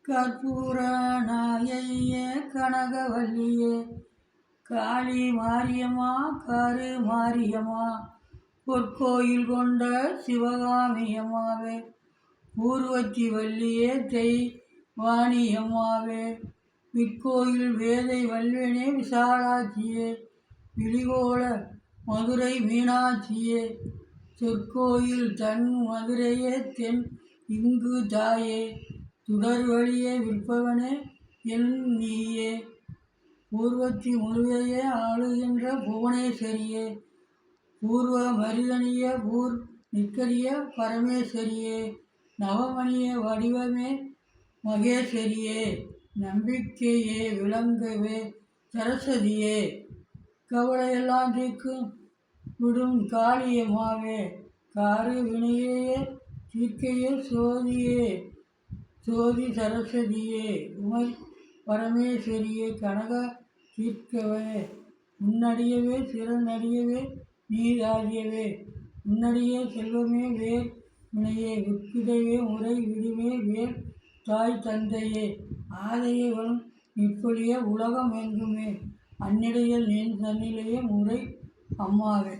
கற்பூர நாயையே கனகவல்லியே காளி மாரியம்மா காரு மாரியம்மா பொற்கோயில் கொண்ட சிவகாமியம்மாவே ஊர்வச்சி வள்ளியே தெய்வானியம்மாவே விற்கோயில் வேதை வல்வனே விசாலாட்சியே விழிகோல மதுரை மீனாட்சியே சொற்கோயில் தன் மதுரையே தென் இங்கு தாயே சுடர் வழியே விற்பவனே என் நீயே பூர்வத்தி முழுவையே ஆளுகின்ற புவனேஸ்வரியே பூர்வ மருதனிய பூர் நிற்கரிய பரமேஸ்வரியே நவமணிய வடிவமே மகேஸ்வரியே நம்பிக்கையே விளங்கவே சரஸ்வதியே கவலையெல்லாம் தீர்க்கும் விடும் காளியம்மாவே காரு வினையே தீர்க்கையே சோதியே சோதி சரஸ்வதியே உமை பரமேஸ்வரியே கனக தீர்க்கவே உன்னடியவே சிறனடியவே நீராடியவே உன்னடியே செல்வமே வேர் வினையே உட்கிடையே முறை விடுமே வேர் தாய் தந்தையே ஆதையே வரும் நிற்பொழிய உலகம் எங்குமே அந்நிலையில் நின் தன்னிலையே முறை அம்மாவே.